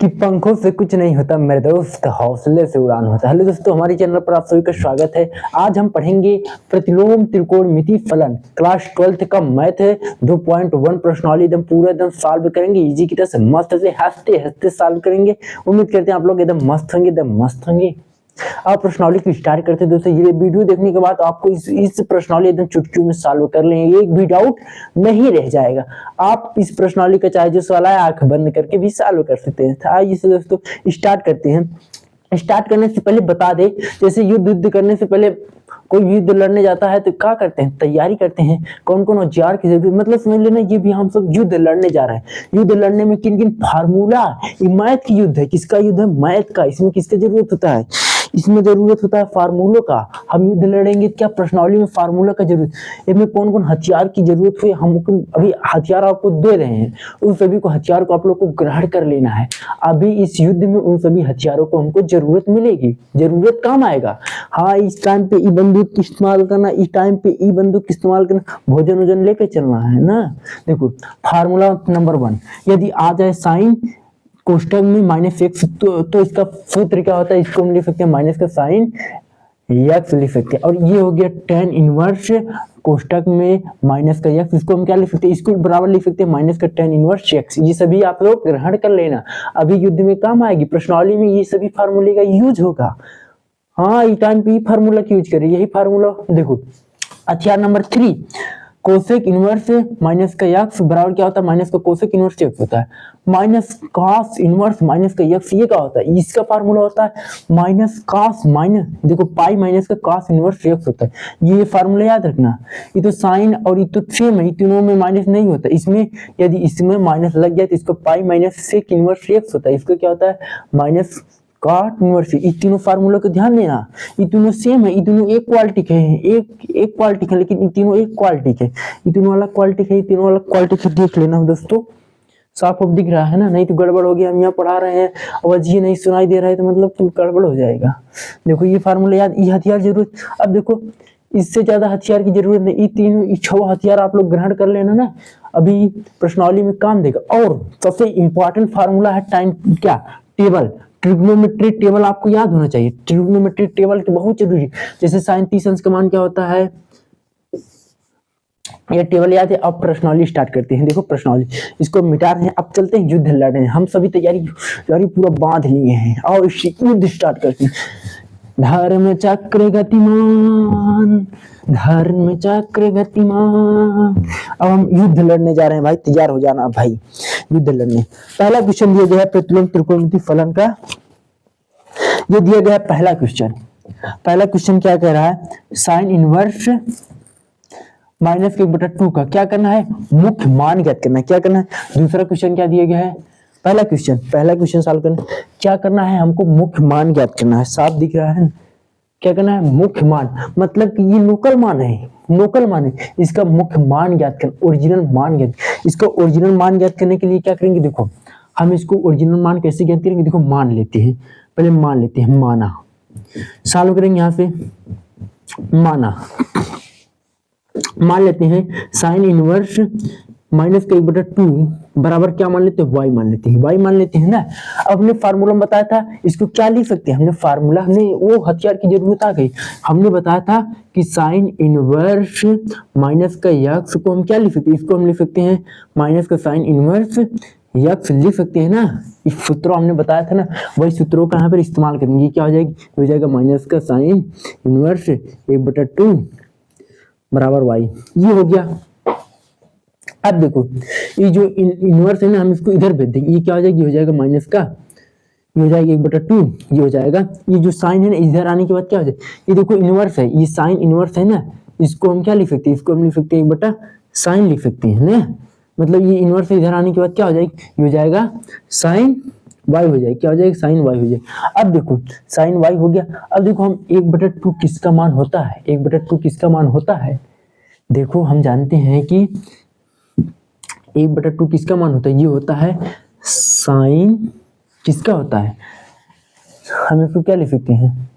कि पंखों से कुछ नहीं होता मेरे दोस्त, हौसले से उड़ान होता है। हेलो दोस्तों, हमारे चैनल पर आप सभी का स्वागत है। आज हम पढ़ेंगे प्रतिलोम त्रिकोणमिति फलन, क्लास 12th का मैथ है। 2.1 प्रश्नावली एकदम पूरा एकदम सॉल्व करेंगे इजी की तरह से, मस्त से हंसते हंसते सॉल्व करेंगे। उम्मीद करते हैं आप लोग एकदम मस्त होंगे, एकदम मस्त होंगे। आप प्रश्नावली को स्टार्ट करते हैं दोस्तों। ये वीडियो देखने के बाद आपको इस प्रश्नावली एकदम चुटकियों में सॉल्व कर लेंगे, एक भी डाउट नहीं रह जाएगा। आप इस प्रश्नावली का चाहे जो सवाल है आंख बंद करके भी सॉल्व कर सकते हैं। आइए दोस्तों स्टार्ट करते हैं। स्टार्ट करने से पहले बता दे, जैसे युद्ध करने से पहले कोई युद्ध लड़ने जाता है तो क्या करते हैं, तैयारी करते हैं। कौन कौन औजार की जरूरत, मतलब समझ लेना ये भी हम सब युद्ध लड़ने जा रहे हैं। युद्ध लड़ने में किन किन फार्मूला, ये मैथ की युद्ध है। किसका युद्ध है? मैथ का। इसमें किसका जरूरत होता है? इसमें जरूरत होता है फार्मूलों का। हम युद्ध लड़ेंगे, क्या प्रश्नावली में फार्मूला का जरूरत, इसमें कौन कौन हथियार की जरूरत हुई, हमको अभी हथियार आपको दे रहे हैं, उन सभी को हथियार को आप लोग को ग्रहण कर लेना है। अभी इस युद्ध में उन सभी हथियारों को हमको जरूरत मिलेगी, जरूरत काम आएगा। हाँ, इस टाइम पे ई बंदूक इस्तेमाल करना, इस टाइम पे ई बंदूक इस्तेमाल करना, भोजन वोजन लेके चलना है ना। देखो फार्मूला नंबर 1, यदि आ जाए साइन कोष्टक में -x तो इसका सूत्र क्या होता है, इसको हम लिख सकते हैं माइनस का साइन x लिख सकते हैं। और ये हो गया tan इनवर्स कोष्टक में माइनस का x, इसको हम क्या लिख सकते हैं, इसको बराबर लिख सकते हैं माइनस का tan इनवर्स x। ये सभी आप लोग ग्रहण कर लेना, अभी युद्ध में काम आएगी। प्रश्नावली में ये सभी फार्मूले का यूज होगा। हाँ, इस टाइम पे फार्मूला की यूज करें, यही फार्मूला। देखो हथियार नंबर 3, कोसेक इनवर्स माइनस का x बराबर क्या होता है, माइनस का कोसेक इनवर्स x होता है। माइनस कॉस इनवर्स माइनस का x, ये क्या होता है, इसका फार्मूला होता है माइनस कॉस माइनस, देखो पाई माइनस का कॉस इनवर्स x होता है। ये फार्मूला याद रखना। ये तो साइन और ये तो सेम है, तीनों में माइनस नहीं होता। इसमें यदि इसमें माइनस लग जाए तो इसको pi minus sec inverse x होता है। इसका क्या होता है, माइनस कॉट इनवर्स। ये तीनों फार्मूला को ध्यान देना, ये तीनों सेम है, ये तीनों एक क्वालिटी के हैं, एक क्वालिटी है, लेकिन ये तीनों एक क्वालिटी के। ये तीनों अलग क्वालिटी है, ये तीनों अलग क्वालिटी के। देख लेना दोस्तों, साफ अब दिख रहा है ना, नहीं तो गड़बड़ हो गया। हम यहाँ पढ़ा रहे हैं आवाज ये नहीं सुनाई दे रहा है तो मतलब तो गड़बड़ हो जाएगा। देखो ये फार्मूला याद, ये हथियार जरूरत। अब देखो इससे ज्यादा हथियार की जरूरत नहीं, ये तीनों 6 हथियार आप लोग ग्रहण कर लेना ना, अभी प्रश्नावली में काम देगा। और सबसे इंपॉर्टेंट फार्मूला है टाइम क्या, टेबल, ट्रिग्नोमेट्री टेबल आपको याद होना चाहिए। ट्रिग्नोमेट्री टेबल तो बहुत जरूरी है। जैसे साइन 30 अंश का मान क्या होता है, ये टेबल याद है। अब प्रश्नावली स्टार्ट करते हैं। देखो प्रश्नावली इसको मिटा रहे हैं, अब चलते हैं युद्ध लड़ रहे हैं। हम सभी तैयारी पूरा बांध लिए हैं और युद्ध स्टार्ट करते हैं। धर्म चक्र गतिमान, धर्म चक्र गतिमान। अब हम युद्ध लड़ने जा रहे हैं भाई, तैयार हो जाना भाई युद्ध लड़ने। पहला क्वेश्चन दिया गया है प्रतिलोम त्रिकोणमिति फलन का, ये दिया गया है पहला क्वेश्चन। पहला क्वेश्चन क्या कह रहा है, साइन इनवर्स माइनस 1/2 का क्या करना है, मुख्य मान ज्ञात करना है। क्या करना है, दूसरा क्वेश्चन क्या दिया गया है, पहला क्वेश्चन सॉल्व करना, क्या करना है, हमको मुख्य मान ज्ञात करना है। साफ दिख रहा है, क्या करना है, मुख्य मान, मतलब कि ये लोकल मान है, लोकल मान है, इसका मुख्य मान ज्ञात करना, ओरिजिनल मान ज्ञात। इसको ओरिजिनल मान ज्ञात करने के लिए क्या करेंगे, देखो हम इसको ओरिजिनल मान कैसे ज्ञात करेंगे। देखो मान लेते हैं, पहले मान लेते हैं, माना, सॉल्व करेंगे यहाँ से, माना, मान लेते हैं साइन इनवर्स माइनस का 1/2 बराबर क्या मान लेते हैं, y मान लेते हैं, y मान लेते हैं ना। अब हमने फार्मूला बताया था, इसको क्या लिख सकते हैं, हमने फार्मूला, हमने वो हथियार की जरूरत आ गई। हमने बताया था कि साइन इनवर्स माइनस का x को हम क्या लिख सकते हैं, इसको हम लिख सकते हैं माइनस का साइन इनवर्स x लिख सकते हैं ना। इस सूत्र हमने बताया था ना, वही सूत्रों का यहाँ पर इस्तेमाल करेंगे। क्या हो जाएगी, हो जाएगा माइनस का साइन इनवर्स 1/2 बराबर y। ये हो गया। अब देखो ये जो इनवर्स है ना, हम इसको इधर भेज देंगे, ये क्या हो जाएगी, हो जाएगा माइनस का, ये हो जाएगा 1/2, ये हो जाएगा। ये जो साइन है ना, इधर आने के बाद क्या हो जाएगा, ये देखो इनवर्स है, ये साइन इनवर्स है ना, इसको हम क्या लिख सकते हैं, इसको हम लिख सकते हैं 1/sin लिख सकते हैं ना। मतलब ये इनवर्स इधर आने के बाद क्या हो जाएगी, ये हो जाएगा साइन y हो जाएगी, क्या हो जाएगा, साइन y हो जाएगी। अब देखो साइन y हो गया। अब देखो हम 1/2 किसका मान होता है, 1/2 किसका मान होता है, देखो हम जानते हैं कि 1/2 किसका मान होता है, ये होता है साइन, किसका होता है, हम इसको क्या लिख सकते हैं,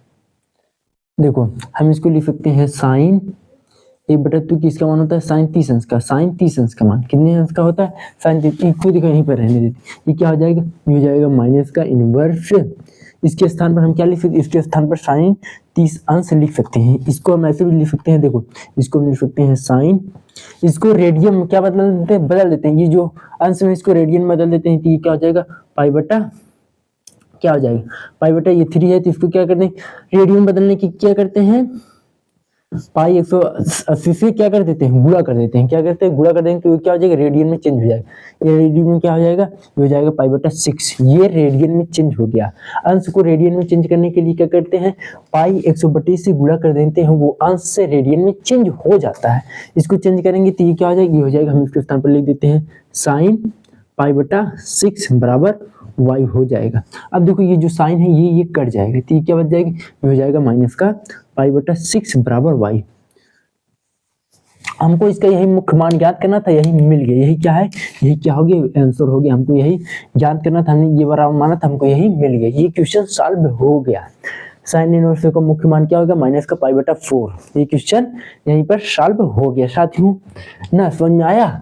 देखो हम इसको लिख सकते हैं साइन 1/2 किसका मान होता है, साइन 30 अंश का। साइन 30 अंश का मान कितने अंश का होता है, साइन 30। इसको देखो यहीं पर रहने देते, ये क्या हो जाएगा, ये हो जाएगा माइनस का इनवर्स। इसके स्थान पर हम क्या लिख सकते हैं, इसके स्थान पर साइन 30 अंश लिख सकते हैं। इसको हम ऐसे भी लिख सकते हैं, देखो इसको हम लिख सकते हैं साइन, इसको रेडियन में क्या बदल देते हैं, ये जो अंश में इसको रेडियन में बदल देते हैं, तो ये क्या हो जाएगा, पाई बटा क्या हो जाएगा, पाई बटा ये 3 है, तो इसको क्या करते हैं, रेडियन बदलने की क्या करते हैं, पाई 180 से क्या कर देते हैं, गुणा कर देते हैं। क्या करते हैं, गुणा कर देंगे तो क्या हो जाएगा, रेडियन में चेंज हो जाएगा। ये रेडियन में क्या हो जाएगा, ये हो जाएगा पाई बटा 6। ये रेडियन में चेंज हो गया। अंश को रेडियन में चेंज करने के लिए क्या करते हैं, पाई 132 से गुणा कर देते हैं, वो अंश से रेडियन में चेंज हो जाता है। इसको चेंज करेंगे तो ये क्या हो जाएगा, ये हो जाएगा, हम इसके स्थान पर लिख देते हैं साइन पाई बटा 6 बराबर y हो जाएगा। अब देखो ये जो साइन है ये कट जाएगा, तो ये क्या बच जाएगी, ये हो जाएगा माइनस का पाई बटा 6 बराबर y। हमको इसका यही मुख्य मान ज्ञात करना था, यही मिल गया। यही क्या है, यही क्या हो गया, आंसर हो गया। हमको यही ज्ञात करना था, हमने ये बराबर माना था, हमको यही मिल गया। ये क्वेश्चन सॉल्व हो गया। साइन इनवर्स का मुख्य मान क्या होगा, माइनस का पाई बटा 4। ये क्वेश्चन यहीं पर सॉल्व हो गया साथियों ना, समझ में आया।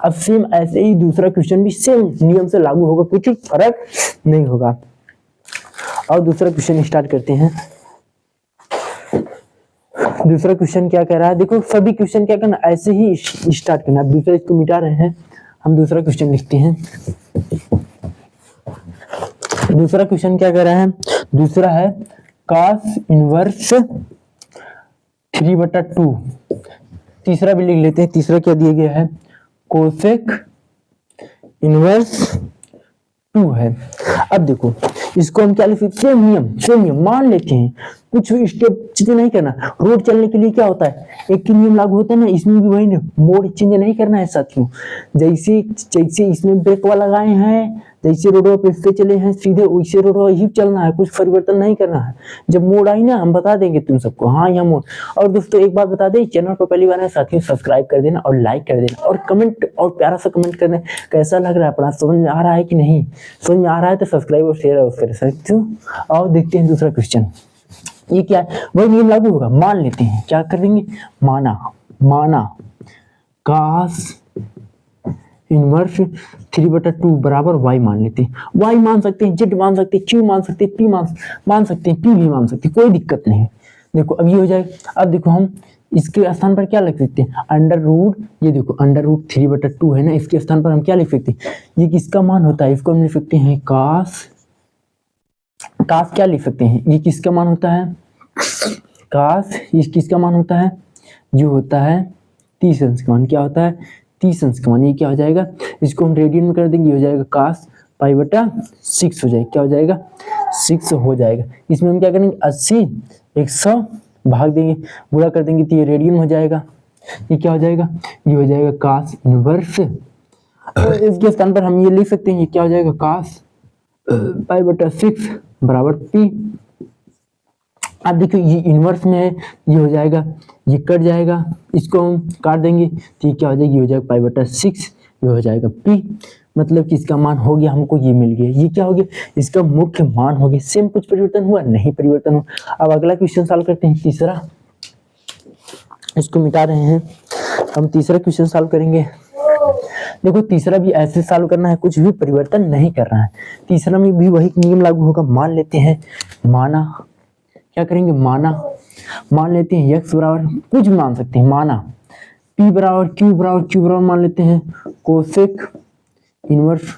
अब सेम ऐसे ही दूसरा क्वेश्चन भी सेम नियम से लागू होगा, कुछ फर्क नहीं होगा। और दूसरा क्वेश्चन स्टार्ट करते हैं। दूसरा क्वेश्चन क्या कह रहा है, देखो सभी क्वेश्चन क्या करना, ऐसे ही स्टार्ट करना। दूसरा इसको मिटा रहे हैं, हम दूसरा क्वेश्चन लिखते हैं। दूसरा क्वेश्चन क्या कह रहा है, दूसरा है cos इनवर्स 3/2। तीसरा भी लिख लेते हैं। तीसरा क्या दिया गया है, कोसेक इनवर्स 2 है। अब देखो इसको हम क्या लिखते हैं, सेम नियम मान लेते हैं, कुछ स्टेप चेंज नहीं करना। रोड चलने के लिए क्या होता है, एक ही नियम लागू होता है ना, इसमें भी वही मोड चेंज नहीं करना है साथियों। जैसे इसमें ब्रेक वाला लगाए हैं, जैसे रोड पे चले हैं सीधे वैसे रोड ही चलना है, कुछ परिवर्तन नहीं करना है। जब मोड आई ना हम बता देंगे तुम सबको, हाँ यहाँ मोड। और दोस्तों एक बात बता दें, चैनल पर पहली बार है साथियों, सब्सक्राइब कर देना और लाइक कर देना और कमेंट, और प्यारा सा कमेंट कर देना कैसा लग रहा है पढ़ा, समझ में आ रहा है कि नहीं। समझ में आ रहा है तो सब्सक्राइब और शेयर कर सकते हो। और देखते हैं दूसरा क्वेश्चन, ये क्या है, वही नियम लागू होगा। मान लेते हैं, क्या करेंगे, माना cos इनवर्स 3/2 बराबर y मान लेते हैं। y मान सकते हैं, z मान सकते हैं, q मान सकते हैं, p मान सकते हैं, p भी मान सकते हैं, कोई दिक्कत नहीं। देखो अब ये हो जाएगा। अब देखो हम इसके स्थान पर क्या लिख सकते हैं, अंडर रूट, ये देखो अंडर रूट 3/2 है ना, इसके स्थान पर हम क्या लिख सकते हैं, ये किसका मान होता है, इसको हम लिख सकते हैं cos क्या लिख सकते हैं, ये किसका मान होता है, cos ये किसका मान होता है, जो होता है 30 अंश का मान। क्या होता है, 30 अंश का मान। ये क्या हो जाएगा, इसको हम रेडियन में कर देंगे, हो जाएगा cos पाई बटा 6 हो जाएगा। क्या हो जाएगा, 6 हो जाएगा। इसमें हम क्या करेंगे, 80 100 भाग देंगे, गुणा कर देंगे तो ये रेडियन हो जाएगा। ये क्या हो जाएगा, ये हो जाएगा cos इनवर्स। इसके स्थान पर हम ये लिख सकते हैं, ये क्या हो जाएगा, cos पाई बटा 6 बराबर p। अब देखिए ये इनवर्स में है, ये हो जाएगा, ये कट जाएगा, इसको हम काट देंगे तो ये क्या हो जाएगा, ये हो जाएगा पाई बटा 6, ये हो जाएगा p। मतलब कि इसका मान हो गया, हमको ये मिल गया। ये क्या हो गया, इसका मुख्य मान हो गया। सेम कुछ परिवर्तन हुआ, नहीं परिवर्तन हुआ। अब अगला क्वेश्चन सॉल्व करते हैं, तीसरा। इसको मिटा रहे हैं, हम तीसरा क्वेश्चन सॉल्व करेंगे। देखो तीसरा भी ऐसे सॉल्व करना है, कुछ भी परिवर्तन नहीं करना है। तीसरा में भी वही नियम लागू होगा। मान लेते हैं, क्या करेंगे, मान लेते हैं x बराबर, कुछ भी मान सकते हैं, माना p बराबर q बराबर मान लेते हैं कोसेक इनवर्स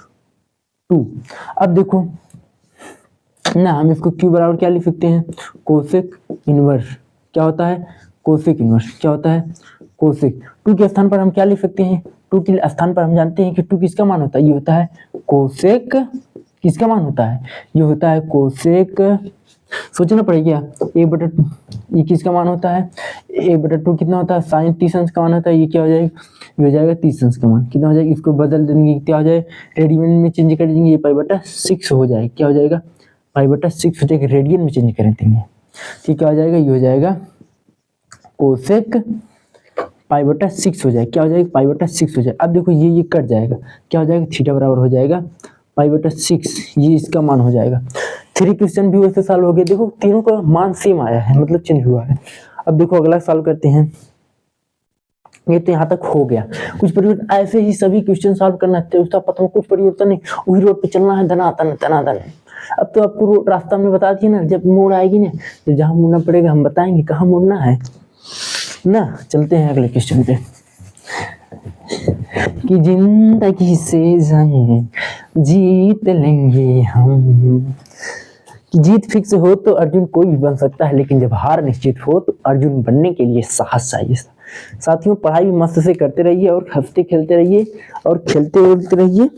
2। अब देखो ना, हम इसको q बराबर क्या लिख सकते हैं, कोसेक इनवर्स। क्या होता है, कोसेक इनवर्स। क्या होता है, कोसेक। 2 के स्थान पर हम क्या लिख सकते हैं, 2 के स्थान पर हम जानते हैं कि 2 किसका मान होता है, ये होता है कोसेक, किसका मान होता है, ये होता है कोसेक। सोचना पड़ेगा, ये किसका मान होता है, 1/2 कितना होता है, साइन 30 अंश का मान होता है। ये क्या हो जाएगा, ये हो जाएगा 30 अंश का मान। कितना हो जाएगा, इसको बदल देंगे, क्या हो जाएगा, रेडियन में चेंज कर देंगे, ये पाई बटा 6 हो जाएगा। क्या हो जाएगा, पाई बटा 6 हो जाएगा, रेडियन में चेंज कर देंगे। ठीक, क्या हो जाएगा, ये हो जाएगा कोसेक पाई बटा 6 हो जाएगा। क्या हो जाएगा, पाई बटा 6 हो जाएगा। अब देखो ये कट जाएगा, क्या हो जाएगा, थीटा बराबर हो जाएगा पाई बटा 6, ये इसका मान हो जाएगा। 3 क्वेश्चन भी वैसे सॉल्व हो गए। देखो तीनों का मान सेम आया है, मतलब चेंज हुआ है। अब देखो अगला सॉल्व करते हैं। ये तो यहाँ तक हो गया। कुछ परिवर्तन ऐसे ही सभी क्वेश्चन सॉल्व करना है, उसका पथ में कुछ परिवर्तन नहीं, वही रोड पे चलना है धनातन धनातन। अब तो आपको रास्ता हमने बता दिया ना, जब मोड़ आएगी ना तो जहाँ मुड़ना पड़ेगा हम बताएंगे कहाँ मुड़ना है ना। चलते हैं अगले क्वेश्चन पे। कि जिंदगी से जंग जीत लेंगे हम। कि जीत फिक्स हो तो अर्जुन कोई भी बन सकता है, लेकिन जब हार निश्चित हो तो अर्जुन बनने के लिए साहस चाहिए। साथियों, पढ़ाई भी मस्त से करते रहिए और हंसते खेलते रहिए और खेलते उड़ते रहिए।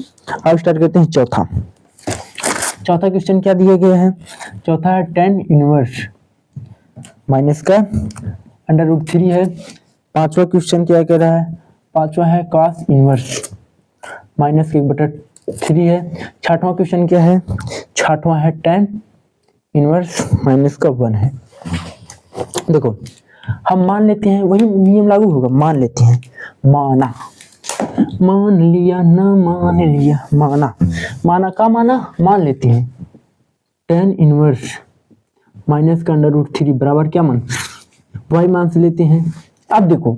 अब स्टार्ट करते हैं चौथा क्वेश्चन क्या दिया गया है। चौथा है tan इनवर्स माइनस का √3 है। पांचवा क्वेश्चन क्या कह रहा है, पांचवा है cos इनवर्स माइनस 1/3 है। छठवां क्वेश्चन क्या है, छठवां है tan इनवर्स माइनस का 1 है। देखो हम मान लेते हैं, वही नियम लागू होगा, मान लेते हैं, माना, मान लिया ना मान लिया, माना, माना का माना, मान लेते हैं tan इनवर्स माइनस का √3 बराबर क्या मान, y मान से लेते हैं। अब देखो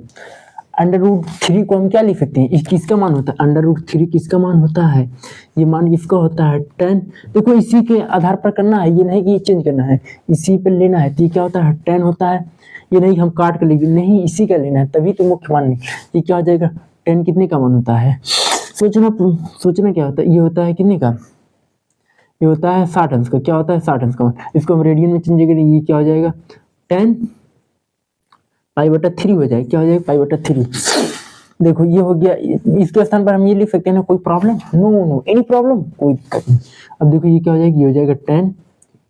√3 को हम क्या लिख सकते हैं, इस किसका मान होता है, √3 किसका मान होता है, ये मान किसका होता है tan। देखो इसी के आधार पर करना है, ये नहीं कि चेंज करना है, इसी पे लेना है। तो ये क्या होता है tan होता है, ये नहीं हम काट कर लिख, नहीं इसी का लेना है, तभी तो मुख्य मान नहीं। ये क्या हो जाएगा, tan कितने का मान होता है, सोचना क्या होता है, ये होता है कितने का, ये होता है 60 अंश का। क्या होता है 60 अंश का मान, इसको हम रेडियन में चेंज करेंगे, ये क्या हो जाएगा tan π/3 हो जाएगा। क्या हो जाएगा π/3। देखो ये हो गया, इसके स्थान पर हम ये लिख सकते हैं ना, कोई प्रॉब्लम, नो एनी प्रॉब्लम, कोई दिक्कत नहीं। अब देखो ये क्या हो जाएगा, ये हो जाएगा tan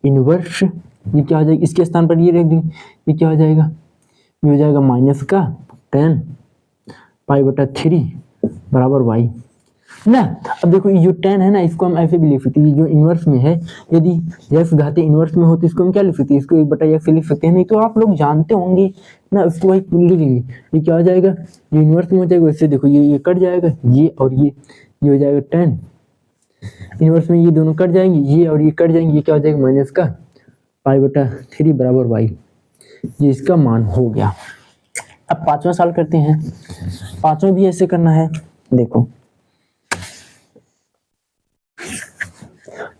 इनवर्स, ये क्या हो जाएगा, इसके स्थान पर ये रख देंगे, ये क्या हो जाएगा, ये हो जाएगा माइनस का tan π/3 बराबर y ना। अब देखो ये जो tan है ना, इसको हम ऐसे भी लिख सकते हैं, ये जो इनवर्स में है, यदि x घाते इनवर्स में हो तो इसको हम क्या लिख सकते हैं, इसको 1/x लिख सकते हैं। नहीं तो आप लोग जानते होंगे ना, उसको वही लिख लेंगे। ये क्या हो जाएगा, ये इनवर्स में हो जाएगा, इससे देखो ये कट जाएगा, ये और ये हो जाएगा tan इनवर्स में, ये दोनों कट जाएंगे, ये और ये कट जाएंगे, ये क्या हो जाएगा माइनस का π/3 बराबर y। ये इसका मान हो गया। अब पांचवा सवाल करते हैं, पांचवा भी ऐसे करना है। देखो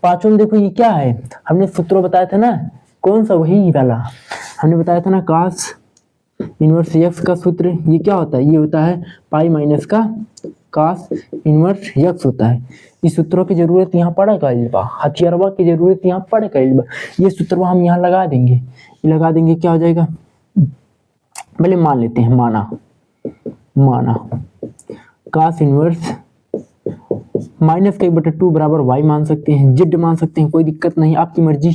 पांचवा में देखो ये क्या है, हमने सूत्र बताया था ना, कौन सा, वही वाला हमने बताया था ना, cos इनवर्स x का सूत्र। ये क्या होता है, ये होता है पाई माइनस का cos इनवर्स x होता है। इस सूत्रों की जरूरत यहाँ पड़ गई बा, हथियारवा की जरूरत यहाँ पड़ गई बा। ये सूत्र हम यहाँ लगा देंगे, ये लगा देंगे, क्या हो जाएगा, पहले मान लेते हैं, माना cos इनवर्स माइनस का 1/2 बराबर y मान सकते हैं, z मान सकते हैं, कोई दिक्कत नहीं, आपकी मर्जी,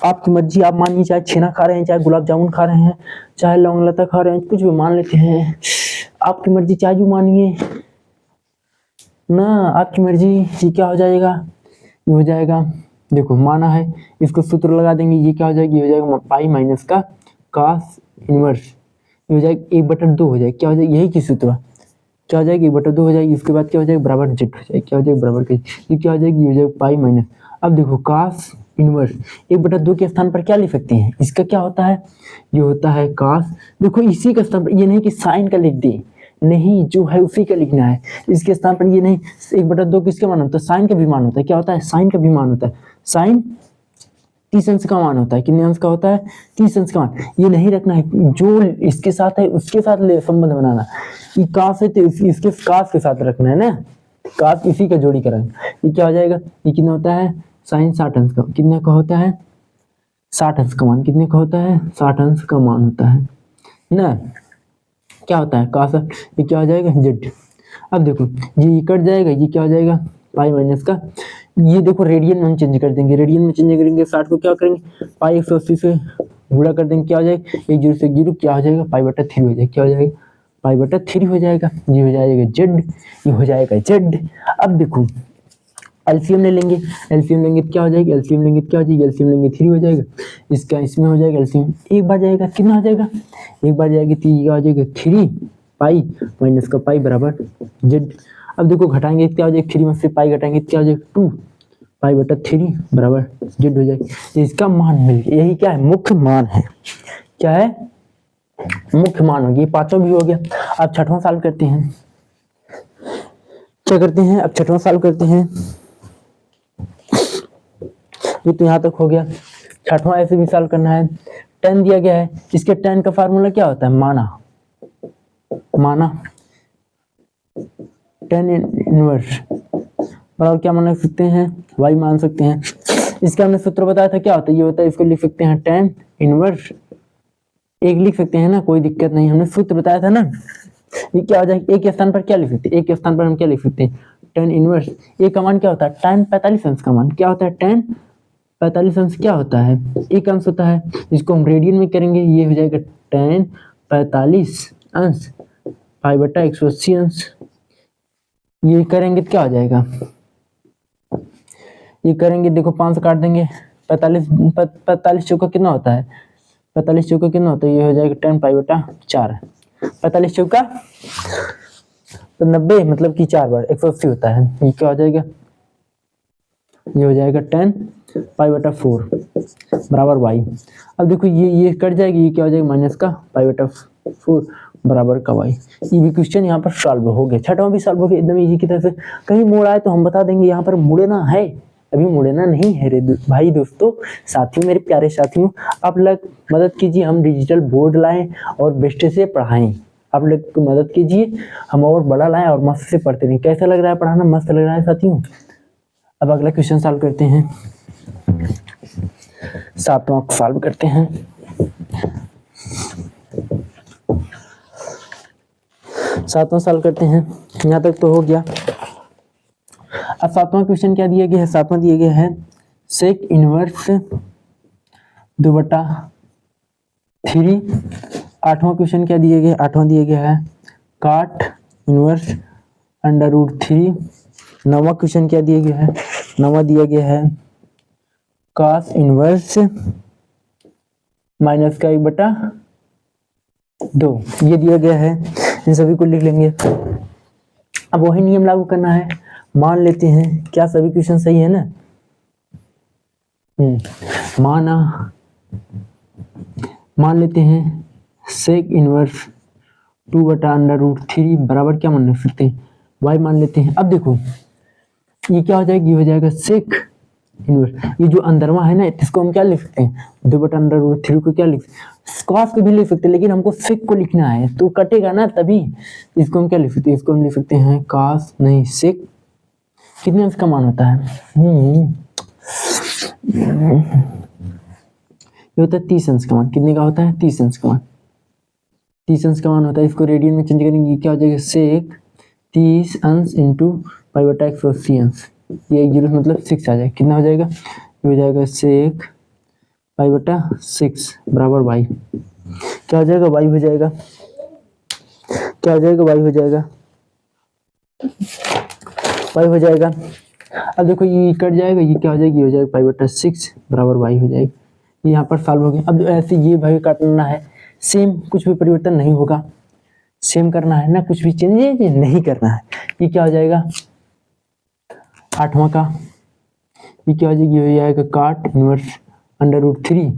आप मानिए, चाहे छेना खा रहे हैं, चाहे गुलाब जामुन खा रहे हैं, चाहे लौंग लता खा रहे हैं, कुछ भी मान लेते हैं, आपकी मर्जी, चाहे जो मानिए ना, आपकी मर्जी। ये क्या हो जाएगा, ये हो जाएगा, देखो माना है, इसको सूत्र लगा देंगे, ये क्या हो जाएगा, ये हो जाएगा पाई माइनस का cos इनवर्स, ये हो जाएगा 1/2 हो जाएगा। क्या हो जाएगा, यही की सूत्र, क्या हो जाएगी 1/2 हो जाएगी, इसके बाद क्या हो जाएगा बराबर z हो जाएगा, क्या हो जाएगा बराबर के, ये क्या हो जाएगी, ये हो जाएगा पाई माइनस। अब देखो cos इनवर्स 1/2 के स्थान पर क्या लिख सकते हैं, इसका क्या होता है, ये होता है cos, देखो इसी का स्थान पर, ये नहीं कि साइन का लिख दे, नहीं, जो है उसी का लिखना है, इसके स्थान पर ये नहीं। 1/2 किसका मान होता है, साइन का भी मान होता है, क्या होता है, साइन का भी मान होता है, साइन 30 अंश का मान होता है, कितने अंश का होता है, 30 अंश का मान। ये नहीं रखना है, जो इसके साथ है उसके साथ संबंध बनाना, ये कास है तो इसके कास के साथ रखना है ना, कास इसी का जोड़ी कराना। ये क्या हो जाएगा, ये कितना होता है, साइन 60 अंश का, कितने का होता है, 60 अंश का मान, कितने का होता है, 60 अंश का मान होता है ना। क्या होता है कास, ये क्या हो जाएगा z। अब देखो ये कट जाएगा, ये क्या हो जाएगा पाई माइनस का, ये देखो रेडियन में हम चेंज कर देंगे, रेडियन में चेंज करेंगे, 60 को क्या करेंगे पाई 180 से गुणा कर देंगे, क्या हो जाएगा 1 0 से 0, क्या हो जाएगा π/3 हो जाएगा, क्या हो जाएगा π/3 हो जाएगा, ये हो जाएगा z, ये हो जाएगा z। अब देखो एलसीएम ले लेंगे, एलसीएम लेंगे तो क्या हो जाएगी, एलसीएम लेंगे तो क्या हो जाएगी, एलसीएम लेंगे 3 हो जाएगा, इसका इसमें हो जाएगा एलसीएम, एक बार जाएगा कितना हो जाएगा, एक बार जाएगी तो ये हो जाएगा 3 पाई माइनस का पाई बराबर z। अब देखो घटाएंगे क्या हो जाएगा, 3 में से पाई घटाएंगे क्या हो जाएगा 2 π/3 बराबर z हो जाएगा। इसका मान मिल गया, यही क्या है, मुख्य मान है, क्या है, मुख्य मान होगी, पांचों भी हो गया। अब छठवां सॉल्व करते हैं, क्या करते हैं, अब छठवां सॉल्व करते हैं। ये तो यहाँ तक हो गया। छठवां ऐसे भी सॉल्व करना है। 10 दिया गया है, इसके 10 का फार्मूला क्या होता है, माना, माना 10 इनवर्स बराबर क्या मान सकते हैं, y मान सकते हैं। इसका हमने सूत्र बताया था, क्या होता है, ये होता है, इसको लिख सकते हैं 10 इनवर्स, एक लिख सकते हैं ना, कोई दिक्कत नहीं, हमने सूत्र बताया था ना। ये क्या हो जाएगा, एक के स्थान पर क्या लिख सकते हैं, एक के स्थान पर हम क्या लिख सकते हैं, 10 इनवर्स। ये का मान क्या होता है, tan 45 अंश का मान क्या होता है, tan 45 अंश क्या होता है, एक अंश होता है। इसको हम रेडियन में करेंगे, ये हो जाएगा tan 45 अंश पाई बटा 180 अंश। ये करेंगे तो क्या हो जाएगा, ये करेंगे देखो 5 काट देंगे, 45 चौका कितना होता है, 45 चौका कितना होता है, ये हो जाएगा 10 पाई बटा 4, 45 चौका तो 90, मतलब कि 4 बार 180 होता है। ये क्या हो जाएगा, ये हो जाएगा 10 पाई बटा 4 बराबर y। अब देखो ये कट जाएगी, ये क्या हो जाएगा, माइनस का पाई बटा 4 बराबर का y। ये भी क्वेश्चन यहाँ पर सॉल्व हो गया, छठवां भी सॉल्व हो गया एकदम इजी की तरह से। कहीं मोड़ आए तो हम बता देंगे, यहाँ पर मुड़ना है, अभी मुड़ना नहीं है रे भाई दोस्तों, साथियों, मेरे प्यारे साथियों, आप लोग मदद कीजिए, हम डिजिटल बोर्ड लाएं और बेस्ट से पढ़ाएं। आप लोग मदद कीजिए, हम और बड़ा लाएं और मस्त से पढ़ते रहें। कैसा लग रहा है पढ़ाना, मस्त लग रहा है साथियों। अब अगला क्वेश्चन सॉल्व करते हैं, सातवां सॉल्व करते हैं। सातवां सॉल्व करते हैं, यहाँ तक तो हो गया। अब सातवां क्वेश्चन क्या दिया गया है, सातवां दिया गया है सेक इनवर्स 2/3। आठवां क्वेश्चन क्या दिया गया, आठवां दिया गया है काट इनवर्स √3। नौवां क्वेश्चन क्या दिया गया है, नौवां दिया गया है cos इनवर्स माइनस का 1/2, ये दिया गया है। इन सभी को लिख लेंगे। अब वही नियम लागू करना है, मान लेते हैं, क्या सभी क्वेश्चन सही है ना, मान लेते हैं सेक इनवर्स 2/√3 बराबर क्या मान सकते हैं, y मान लेते हैं। अब देखो ये क्या हो जाएगा, ये हो जाएगा सेक इनवर्स, ये जो अंदरवा है ना, इसको हम क्या लिख सकते हैं, 2/√3 को क्या लिख सकते हैं, कॉस को भी लिख सकते हैं, लेकिन हमको सेक को लिखना है तो कटेगा ना, तभी इसको हम क्या लिख सकते हैं, इसको हम लिख सकते हैं कॉस नहीं सेक। कितने अंश का मान होता है, ये होता है 30 अंश का मान। कितने का होता है, 30 अंश का मान, 30 अंश का मान होता है। इसको रेडियन में चेंज करेंगे, क्या हो जाएगा, सेक 30 अंश इंटू पाई बटा 180 अंश, ये 1 जीरो मतलब 6 आ जाएगा। कितना हो जाएगा, ये हो जाएगा सेक पाई बटा 6 बराबर y। क्या हो जाएगा, y हो जाएगा, क्या हो जाएगा, y हो जाएगा, y हो जाएगा। अब देखो ये कट जाएगा, ये क्या हो जाएगी, ये हो जाएगा पाई बटा 6 बराबर y हो जाएगी। यहाँ पर सॉल्व हो गया। अब ऐसे ये भाई काटना है, सेम, कुछ भी परिवर्तन नहीं होगा, सेम करना है ना, कुछ भी चेंज नहीं करना है। ये क्या हो जाएगा, आठवां का, ये क्या हो जाएगी, ये आएगा काट इनवर्स √3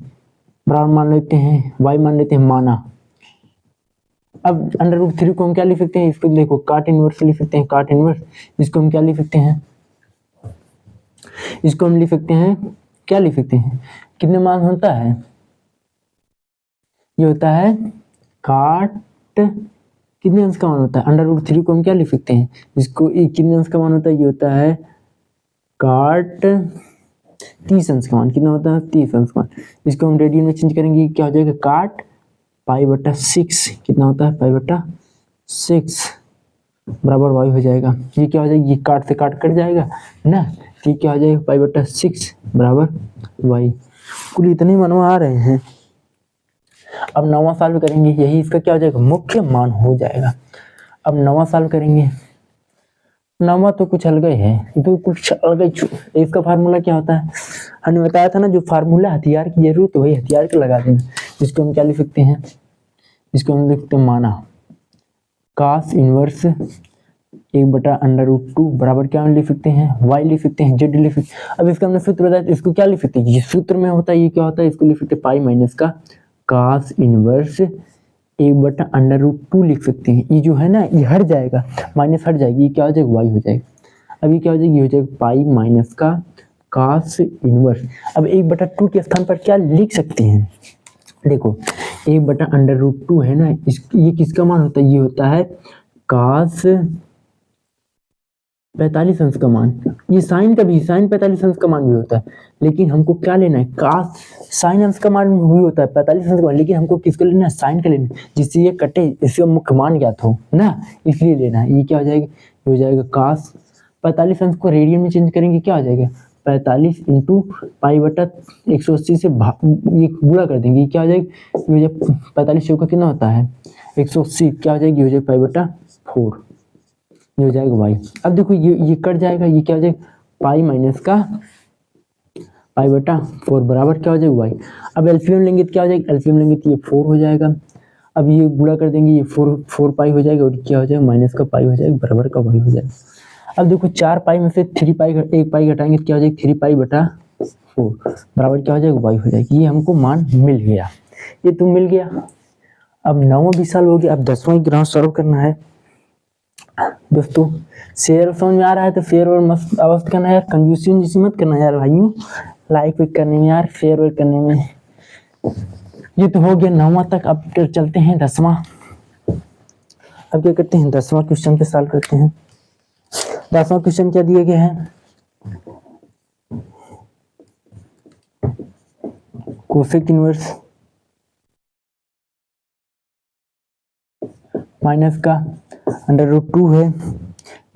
बराबर मान लेते हैं y, मान लेते हैं माना। अब √3 को हम क्या लिख सकते हैं, इसको देखो काट इनवर्स लिख सकते हैं, काट इनवर्स, इसको हम क्या लिख सकते हैं, इसको हम लिख सकते हैं, क्या लिख सकते हैं, कितने मान होता है, ये होता है काट, कितने अंश का मान होता है, √3 को हम क्या लिख सकते हैं, इसको कितने अंश का मान होता है, ये होता है काट 30 अंश का मान। कितना होता है, 30 अंश का मान। इसको हम रेडियन में चेंज करेंगे, क्या हो जाएगा, काट पाई बटा 6। कितना होता है, पाई बटा 6 बराबर y हो जाएगा। ये क्या हो जाएगा, ये काट से काट कट जाएगा ना, ये क्या हो जाएगा, पाई बटा 6 बराबर y। कुल इतने मनवा आ रहे हैं। अब नौवां सॉल्व करेंगे, यही इसका क्या हो जाएगा, मुख्य मान हो जाएगा। अब नौवां सॉल्व करेंगे, नौवां तो कुछ अलग ही है, तो कुछ अलग ही। इसका फार्मूला क्या होता है, हमने बताया था ना, जो फार्मूला हथियार की जरूरत है वही हथियार के लगा देना। इसको हम क्या लिख सकते हैं, इसको हम लिखते हैं माना cos इनवर्स 1/√2 बराबर क्या लिख सकते हैं, y लिख सकते हैं, z लिख सकते हैं। अब इसका हमने सूत्र बताया, इसको क्या लिख सकते हैं, ये सूत्र में होता है, ये क्या होता है, इसको लिख सकते हैं पाई माइनस का cos इनवर्स 1/√2 लिख सकते हैं। ये जो है ना ये हट जाएगा, माइनस हट जाएगी, ये क्या हो जाएगा y हो जाएगा। अब ये क्या हो जाएगी, ये हो जाएगा पाई माइनस का cos इनवर्स। अब 1/2 के स्थान पर क्या लिख सकते हैं, देखो 1/√2 है ना, ये किसका मान होता है, ये होता है cos 45 अंश का मान। ये साइन का भी, साइन 45 अंश का मान भी होता है, लेकिन हमको क्या लेना है, cos साइन अंश का मान भी होता है 45 अंश का मान, लेकिन हमको किसको लेना है, साइन का लेना है, जिससे ये कटे, इसका मुख्य मान ज्ञात हो ना, इसलिए लेना है। ये क्या हो जाएगा, ये हो जाएगा cos 45 अंश को रेडियन में चेंज करेंगे, क्या हो जाएगा 45 इंटू पाई/180 से ये गुणा कर देंगे, ये क्या हो जाएगा, ये हो जाएगा 45 का कितना होता है 180, क्या हो जाएगी, ये हो जाएगा पाई/4, ये हो जाएगा y। अब देखो ये कट जाएगा, ये क्या हो जाएगा पाई माइनस का पाई/4 बराबर क्या हो जाएगा y। अब एलसीएम लेंगे तो क्या हो जाएगा, एलसीएम लेंगे तो ये 4 हो जाएगा। अब ये गुणा कर देंगे, ये 4 पाई हो जाएगा, और क्या हो जाएगा माइनस का पाई हो जाएगा, बराबर का y हो जाएगा। अब देखो 4 पाई में से 3 पाई, 1 पाई घटाएंगे तो क्या हो जाएगा 3 पाई/4 बराबर क्या हो जाएगा y हो जाएगा। ये हमको मान मिल गया, ये तो मिल गया। अब 9वां भी सॉल्व हो गया। अब 10वां ग्राफ सॉल्व करना है दोस्तों। शेयर समझ में आ रहा है तो शेयर और मस्त अवश्य करना यार, कंजूसी मत करना यार भाइयों, लाइक विक करने में यार, शेयर वेयर करने में। ये तो हो गया 9वां तक। अब चलते हैं 10वां। अब क्या करते हैं, 10वां क्वेश्चन पे सॉल्व करते हैं। 10वां क्वेश्चन क्या दिए गए हैं, कोसेक इनवर्स माइनस का √2 है।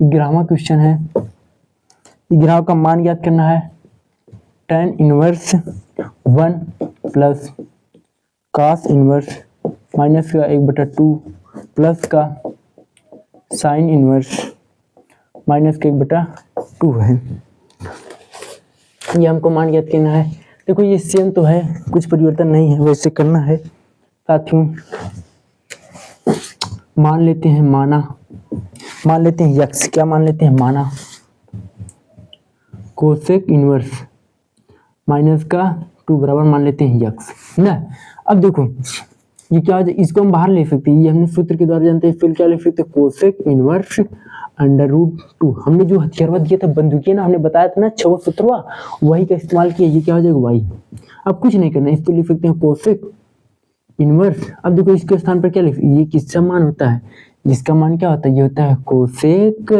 11वां क्वेश्चन है, 11 का मान याद करना है, tan inverse 1 plus cos inverse minus का 1/2 प्लस का साइन इनवर्स माइनस का 1/2 है। ये हमको मान याद करना है। देखो ये सेम तो है, कुछ परिवर्तन नहीं है, वैसे करना है साथियों। मान लेते हैं मान लेते हैं यक्स, क्या मान लेते हैं, माना कोसेक इनवर्स माइनस का 2 बराबर मान लेते हैं यक्स ना। अब देखो ये क्या हो जाए, इसको हम बाहर ले सकते हैं, ये हमने सूत्र के द्वारा जानते हैं। फिर क्या लिख सकते हैं, कोसेक इनवर्स √2। हमने जो हथियारवा दिया था बंदूकिया ना, हमने बताया था ना 6वां सूत्रवा, वही का इस्तेमाल किया। ये क्या हो जाएगा वाई। अब कुछ नहीं करना, इसको लिख सकते हैं कोसेक इनवर्स। अब देखो इसके स्थान पर क्या लिख, ये किसका मान होता है, जिसका मान क्या होता है, ये होता है कोसेक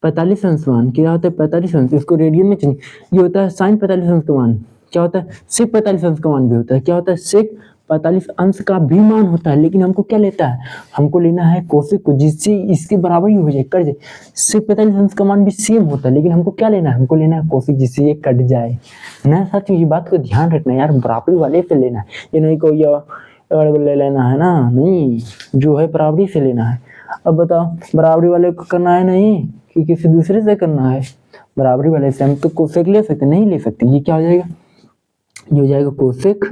45 अंश मान। क्या होता है 45 अंश, इसको रेडियन में चेंज, ये होता है साइन 45 अंश का मान। क्या होता है सेक 45 अंश का मान भी होता है। क्या होता है सेक 45 अंश का भी मान होता है, लेकिन हमको क्या लेता है, हमको लेना है कोसेक को, जिससे इसके बराबर ही हो जाए, कट जाए। सेक 45 अंश का मान भी सेम होता है, लेकिन हमको क्या लेना है, हमको लेना है कोसेक, जिससे ये कट जाए ना। साथियों ये बात को ध्यान रखना यार, बराबरी वाले से लेना है, ये नहीं कोई ले लेना है ना, नहीं, जो है बराबरी से लेना है। अब बताओ बराबरी वाले को करना है नहीं कि किसी दूसरे से करना है, बराबरी वाले से हम तो कोसेक ले सकते, नहीं ले सकते। ये क्या हो जाएगा, ये हो जाएगा कोसेक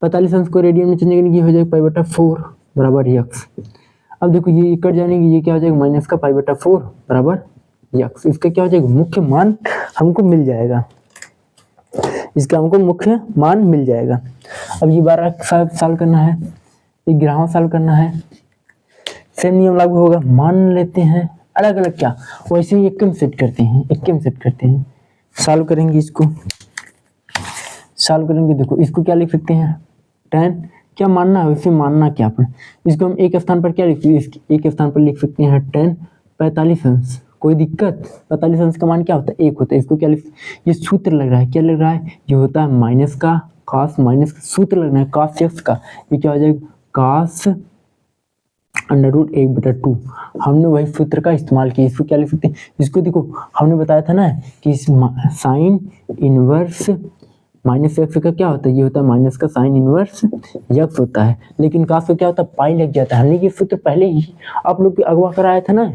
45 अंश को रेडियन में चेंज करने की हो जाएगा पाई/4 बराबर यक्स। अब देखो ये कट जाने की, ये क्या हो जाएगा माइनस का पाई/4 बराबर यक्स। इसका क्या हो जाएगा, मुख्य मान हमको मिल जाएगा, इसका हमको मुख्य मान मिल जाएगा। अब ये 12 साल करना है, 11वां साल करना है, सेम नियम लागू होगा। मान लेते हैं अलग अलग, क्या वैसे ही एक सेट करते हैं, सॉल्व करेंगे, इसको सॉल्व करेंगे। देखो इसको क्या लिख सकते हैं, tan क्या मानना है, वैसे मानना क्या अपन, इसको हम एक स्थान पर क्या लिखते हैं, एक स्थान पर लिख सकते हैं tan 45 अंश। कोई दिक्कत, 45 अंश का मान क्या होता है 1 होता है। इसको क्या लिख, ये सूत्र लग रहा है, क्या लग रहा है, ये होता है माइनस का cos, माइनस का सूत्र लगना है cos x का, ये क्या हो जाएगा cos √1/2। हमने वही सूत्र का इस्तेमाल किया। इसको क्या लिख सकते हैं, इसको देखो हमने बताया था ना कि साइन इनवर्स माइनस एक्स का क्या होता है, ये होता है माइनस का साइन इनवर्स यक्स होता है, लेकिन काश का क्या होता है पाई लग जाता है। हमने ये सूत्र पहले ही आप लोग अगवा कराया था ना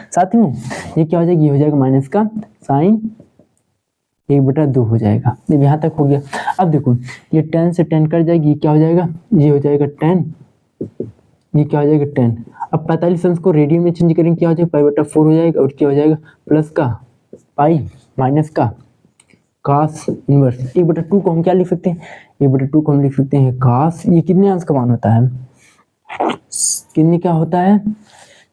साथियों। ये क्या हो जाएगा, ये हो जाएगा माइनस का साइन 1/2 हो जाएगा। जब यहाँ तक हो गया, अब देखो ये tan से tan कट जाएगी, ये क्या हो जाएगा, ये हो जाएगा tan, ये क्या हो जाएगा tan। अब 45 अंश को रेडियन में चेंज करेंगे, क्या हो जाएगा पाई/4 हो जाएगा, और क्या हो जाएगा प्लस का पाई माइनस का कास इनवर्स 1/2 को हम क्या लिख सकते हैं, 1/2 को हम लिख सकते हैं कास, ये कितने अंश का मान होता है, कितने का होता है,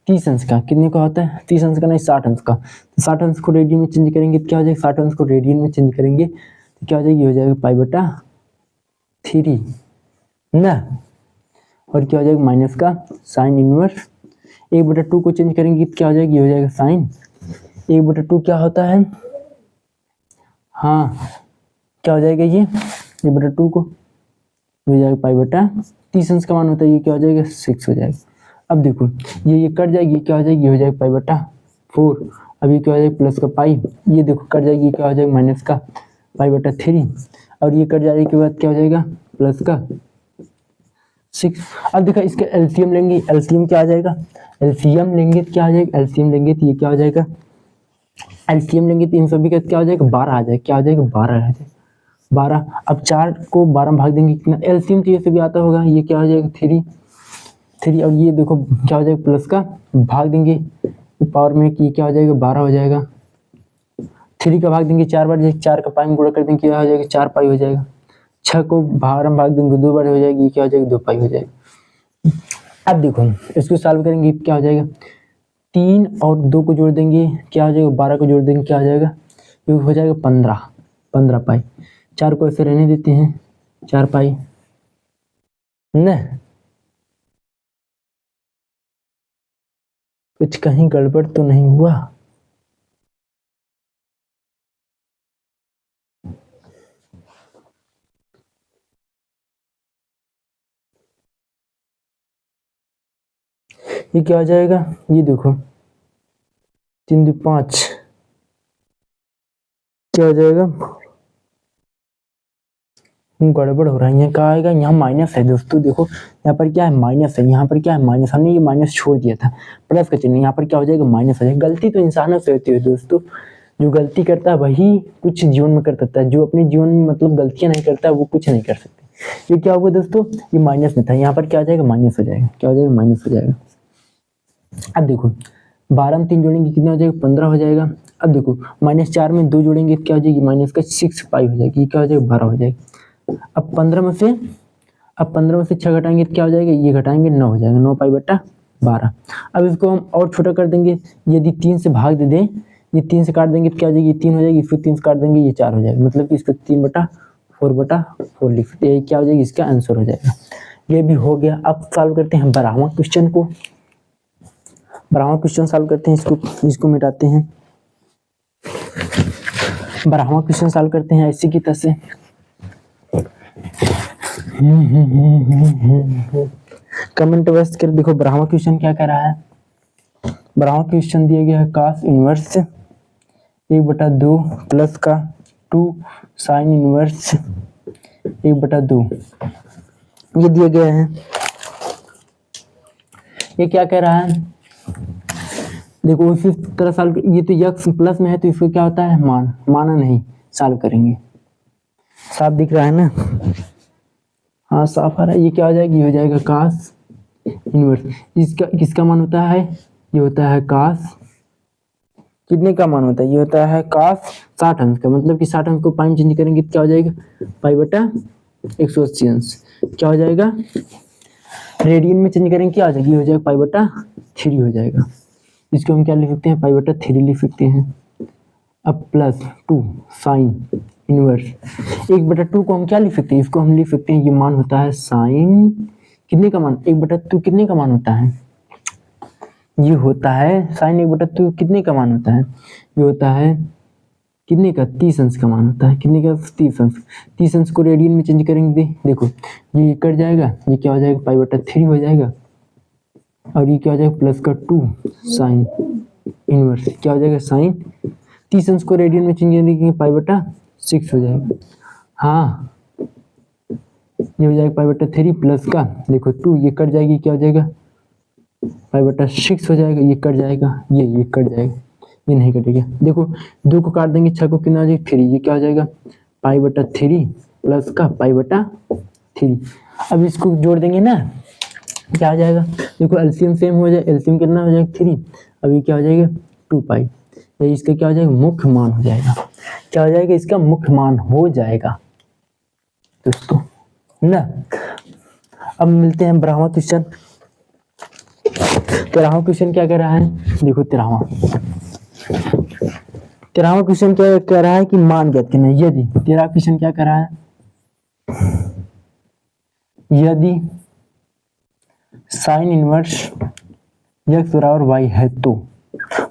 30 अंश का, कितने का होता है 30 अंश का नहीं 60 अंश का, तो 60 अंश को रेडियन में चेंज करेंगे तो क्या हो जाएगा, 60 अंश को रेडियन में चेंज करेंगे तो क्या हो जाएगी, हो जाएगा π/3 ना, और क्या हो जाएगा माइनस का साइन इनवर्स, 1/2 को चेंज करेंगे तो क्या हो जाएगी, हो जाएगा साइन 1/2 क्या होता है, हाँ क्या हो जाएगा ये 1/2 को हो जाएगा π/30 अंश का मान होता है, ये क्या हो जाएगा 6 हो जाएगा। अब देखो ये कट जाएगी, क्या हो जाएगी, हो जाएगा π/4, अब ये क्या हो जाएगा प्लस का पाई, ये देखो कट जाएगी, क्या हो जाएगा माइनस का π/3, और ये कट जाने के बाद क्या हो जाएगा प्लस का 6। अब देखो इसका एलसीएम लेंगे, एलसीएम क्या आ जाएगा, एलसीएम लेंगे तो क्या आ जाएगा, एलसीएम लेंगे तो ये क्या हो जाएगा, एलसीएम लेंगे तो इन सभी का क्या हो जाएगा 12 आ जाएगा, क्या हो जाएगा 12 आ जाएगा 12। अब 4 को 12 में भाग देंगे कितना, एलसीएम तो ये सभी आता होगा, ये क्या हो जाएगा 3 और ये देखो क्या हो जाएगा प्लस का भाग देंगे पावर में, ये क्या हो जाएगा 12 हो जाएगा, 3 का भाग देंगे 4 बार, 4 का पाई में गुणा कर देंगे क्या हो जाएगा 4 पाई हो जाएगा, 6 को 12 में भाग देंगे 2 बार हो जाएगी, ये क्या हो जाएगा 2 पाई हो जाएगा। अब देखो इसको सॉल्व करेंगे क्या हो जाएगा, 3 और 2 को जोड़ देंगे क्या हो जाएगा, 12 को जोड़ देंगे क्या हो जाएगा, ये हो जाएगा 15 पाई, 4 को ऐसे रहने देते हैं 4 पाई न, कुछ कहीं गड़बड़ तो नहीं हुआ, ये क्या हो जाएगा, ये देखो 3 2 5 क्या हो जाएगा, गड़बड़ हो रहा है, यहाँ क्या आएगा, यहाँ माइनस है दोस्तों, देखो यहाँ पर क्या है माइनस है, यहाँ पर क्या है माइनस, हमने ये माइनस छोड़ दिया था, प्लस का चिन्ह यहाँ पर क्या हो जाएगा माइनस हो जाएगा। गलती तो इंसानों से होती है दोस्तों, जो गलती करता है वही कुछ जीवन में कर सकता है, जो अपने जीवन में मतलब गलतियां नहीं करता है वो कुछ नहीं कर सकते। ये क्या होगा दोस्तों, ये माइनस में था, यहाँ पर क्या हो जाएगा माइनस हो जाएगा, क्या हो जाएगा माइनस हो जाएगा। अब देखो 12 में 3 जोड़ेंगे कितना हो जाएगा 15 हो जाएगा। अब देखो -4 में 2 जोड़ेंगे क्या हो जाएगी माइनस का 6 पाई हो जाएगी, ये क्या हो जाएगा 12 हो जाएगा। अब 15 में से 6 घटाएंगे तो क्या हो जाएगा, ये घटाएंगे 9 हो जाएगा, 9 पाई/12। अब इसको हम और छोटा कर देंगे, यदि 3 से भाग दे दें, ये 3 से काट देंगे तो क्या हो जाएगी 3 हो जाएगी, इसको 3 से काट देंगे ये 4 हो जाएगा, मतलब कि इसको 3/4/4 लिख सकते हैं, क्या हो जाएगी इसका आंसर हो जाएगा। ये भी हो गया। अब सॉल्व करते हैं 12वां क्वेश्चन को, 12वां क्वेश्चन सॉल्व करते हैं, इसको मिटाते हैं। 12वां क्वेश्चन सॉल्व करते हैं ऐसी की तरह से। कमेंट बस कर देखो 12वां क्वेश्चन क्या कह रहा है। 12वां क्वेश्चन दिया गया है cos इनवर्स 1/2 प्लस का 2 साइन इनवर्स 1/2 ये दिया गया है। ये क्या कह रहा है देखो उसी तरह सॉल्व, ये तो यक्स प्लस में है तो इसको क्या होता है मान, माना नहीं, सॉल्व करेंगे। साफ दिख रहा है ना, हाँ साफ आ रहा है। ये क्या हो जाएगा, ये हो जाएगा cos इनवर्स, इसका किसका मान होता है, ये होता है cos, कितने का मान होता है, ये होता है cos 60 अंश का, मतलब कि 60 अंश को पाई में चेंज करेंगे तो क्या हो जाएगा π/180 अंश, क्या हो जाएगा रेडियन में चेंज करेंगे क्या हो जाएगी, हो जाएगा π/3 हो जाएगा। इसको हम क्या लिख सकते हैं π/3 लिख सकते हैं। अब प्लस 2 साइन इनवर्स 1/2 को हम क्या लिख सकते हैं, इसको हम लिख सकते हैं ये मान होता है साइन, कितने का मान 1/2 कितने का मान होता है, ये होता है साइन 1/2 कितने का मान होता है, ये होता है कितने का 30 अंश का मान होता है, कितने का 30 अंश। 30 अंश को रेडियन में चेंज करेंगे, देखो ये कट जाएगा, ये क्या हो जाएगा π/3 हो जाएगा, और ये क्या हो जाएगा प्लस का 2 साइन इनवर्स, क्या हो जाएगा साइन 30 अंश को रेडियन में चेंज करेंगे π/6 हो जाएगा। हाँ ये हो जाएगा π/3 प्लस का देखो 2, ये कट जाएगी, क्या हो जाएगा π/6 हो जाएगा, ये कट जाएगा, ये कट जाएगा, ये नहीं कटेगा। देखो 2 को काट देंगे 6 को कितना हो जाएगा 3, ये क्या हो जाएगा π/3 प्लस का π/3। अब इसको जोड़ देंगे ना, क्या आ जाएगा देखो एलसीएम सेम हो जाए, एलसीएम कितना हो जाएगा 3, अब ये क्या हो जाएगा 2 पाई, ये इसका क्या हो जाएगा मुख्य मान हो जाएगा, क्या हो जाएगा, इसका मुख्य मान हो जाएगा दोस्तों ना। अब मिलते हैं 12वां क्वेश्चन। 13वां क्वेश्चन क्या कह रहा है, देखो 13वां क्वेश्चन क्या कह रहा है कि मान ज्ञात करना है। यदि 13वां क्वेश्चन क्या कह रहा है, यदि साइन इनवर्स x बराबर y है तो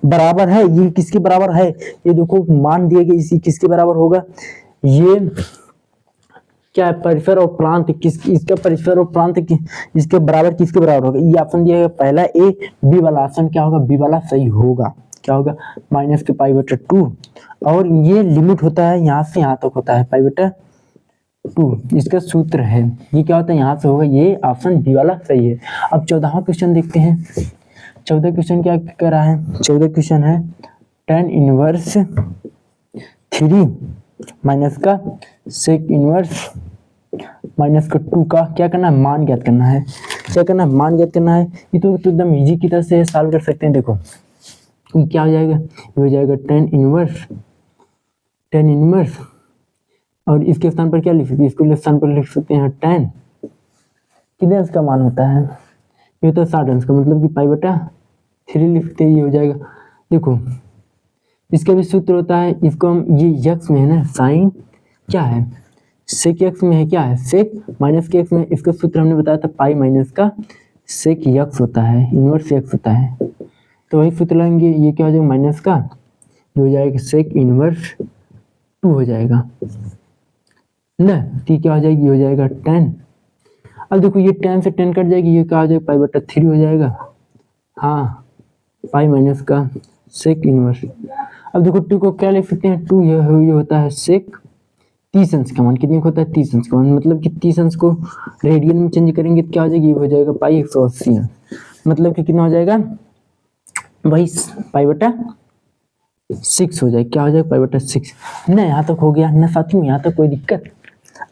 बराबर है, ये किसके बराबर है, ये देखो मान दिए गए, इसी किसके बराबर होगा, ये क्या है, परिसर और प्रांत इसका परिसर और प्रांत इसके बराबर किसके बराबर होगा, ये ऑप्शन दिया गया पहला ए, बी वाला ऑप्शन क्या होगा, बी वाला सही होगा। क्या होगा, -π/2 और ये लिमिट होता है यहाँ से यहाँ तक होता है π/2, इसका सूत्र है, ये क्या होता है यहाँ से होगा, ये ऑप्शन बी वाला सही है। अब 14वां क्वेश्चन देखते हैं। 14 क्वेश्चन क्या कर रहा है, 14 क्वेश्चन है tan इनवर्स 3 माइनस का sec इनवर्स माइनस का 2 का क्या करना है, मान ज्ञात करना है। क्या करना है, मान ज्ञात करना है। ये तो एकदम इजी की तरह से सॉल्व कर सकते हैं। देखो ये क्या हो जाएगा, ये हो जाएगा tan इनवर्स और इसके स्थान पर क्या लिख सकते हैं, इसको स्थान पर लिख सकते हैं tan, कितने अंश का मान होता है, ये तो 60 अंश का, मतलब कि π/3 लिखते हैं, ये हो जाएगा। देखो इसका भी सूत्र होता है, इसको हम ये x में है ना, साइन क्या है सेक x में है, क्या है सेक माइनस के x में, इसका सूत्र हमने बताया था पाई माइनस का सेक x होता है, इनवर्स x होता है, तो वही सूत्र लेंगे। ये क्या हो जाएगा, माइनस का ये हो जाएगा सेक इनवर्स 2 हो जाएगा ना, तो क्या हो जाएगी, ये हो जाएगा tan। अब देखो ये tan से tan कट जाएगी, ये क्या हो जाएगा π/3 हो जाएगा, हाँ पाई माइनस का सेक इनवर्स। अब देखो 2 को क्या लिख सकते हैं, 2 ये होता है सेक 30 अंश का मान, कितने का होता है 30 अंश का मान, मतलब कि 30 अंश को रेडियन में चेंज करेंगे तो क्या हो जाएगी, ये हो जाएगा π/180, मतलब कि कितना हो जाएगा, वही π/6 हो जाएगा। क्या हो जाएगा π/6 ना, यहाँ तक हो गया ना साथियों, यहाँ तक कोई दिक्कत।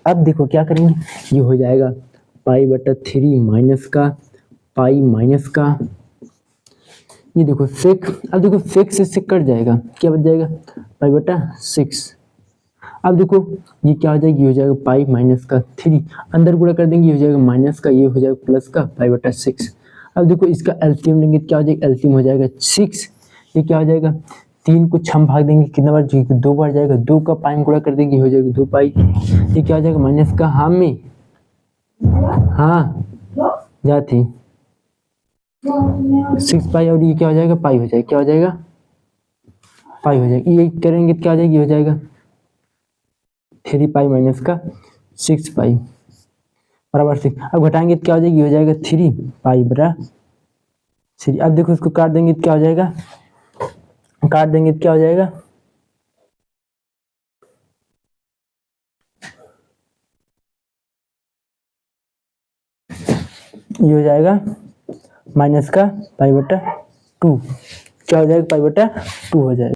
अब देखो क्या करेंगे, ये हो जाएगा π/3 माइनस का पाई माइनस का, ये देखो सेक, अब देखो सेक से सेक कट जाएगा, क्या बच जाएगा π/6। अब देखो ये क्या हो जाएगा, ये हो जाएगा पाई माइनस का 3, अंदर गुणा कर देंगे, ये हो जाएगा माइनस का, ये हो जाएगा प्लस का π/6। अब देखो इसका एलसीएम लेंगे, क्या हो जाएगा, एलसीएम हो जाएगा 6, ये क्या हो जाएगा 3 को 6 भाग देंगे, कितना बार, 2 बार जाएगा, 2 का पाई में गुणा कर देंगे, हो जाएगा 2 पाई, ये क्या हो जाएगा माइनस का, हाँ में हाँ जाती 6 पाई और ये क्या हो जाएगा पाई हो जाएगा, क्या हो जाएगा पाई हो जाएगा, ये करेंगे क्या हो जाएगी, हो जाएगा 3 पाई माइनस का 6 पाई बराबर 6। अब घटाएंगे तो क्या हो जाएगी, हो जाएगा 3 पाई बराबर 3। अब देखो इसको काट देंगे तो क्या हो जाएगा, काट देंगे तो क्या हो जाएगा, ये हो जाएगा माइनस का π/2, क्या हो जाएगा π/2 हो जाएगा।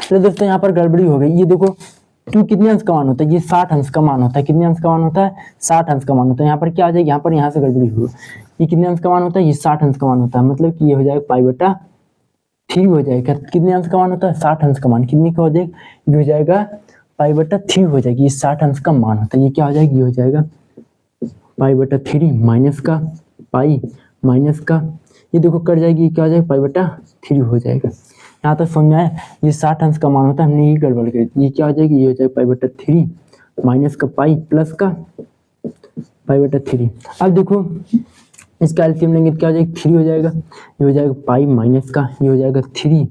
तो दोस्तों यहाँ पर गड़बड़ी हो गई, ये देखो 2 कितने अंश का मान होता है, ये 60 अंश का मान होता है, कितने अंश का मान होता है 60 अंश का मान होता है। यहाँ पर क्या आ जाएगा, यहाँ पर यहाँ से गड़बड़ी हुई, ये कितने अंश का मान होता है, ये 60 अंश का मान होता है, मतलब कि ये हो जाएगा π/3 हो जाएगा। कितने अंश का मान होता है 60 अंश का मान, कितने का हो जाएगा, ये हो जाएगा π/3 हो जाएगी, ये 60 अंश का मान होता है, ये क्या हो जाएगा, ये हो जाएगा π/3 माइनस का पाई माइनस का, ये देखो कट जाएगी, क्या हो जाएगा π/3 हो जाएगा। यहाँ तक समझ में आया, ये 60 अंश का मान होता है, हमने ये गड़बड़ कर दी, ये क्या हो जाएगी, ये हो जाएगा π/3 माइनस का पाई प्लस का π/3। अब देखो इसका एलसीएम लेंगे तो क्या हो जाएगा 3 हो जाएगा, ये हो जाएगा पाई माइनस का, ये हो जाएगा 3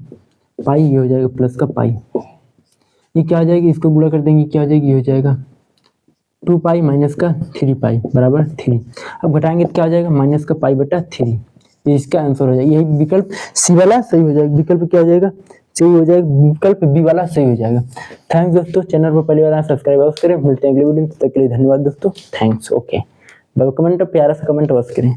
पाई, ये हो जाएगा प्लस का पाई, ये क्या हो जाएगी, इसको गुणा कर देंगे, क्या हो जाएगी, ये हो जाएगा 2 पाई माइनस का 3 पाई बराबर 3। अब घटाएंगे तो क्या हो जाएगा, माइनस का π/3, ये इसका आंसर हो जाएगा। यही विकल्प सी वाला सही हो जाएगा, विकल्प क्या हो जाएगा सही हो जाएगा, विकल्प बी वाला सही हो जाएगा। थैंक्स दोस्तों, चैनल पर पहली बार आए सब्सक्राइब करें, मिलते हैं अगले वीडियो में, तब तक के लिए धन्यवाद दोस्तों, थैंक्स। ओके, कमेंट प्यारा सा कमेंट बस करें।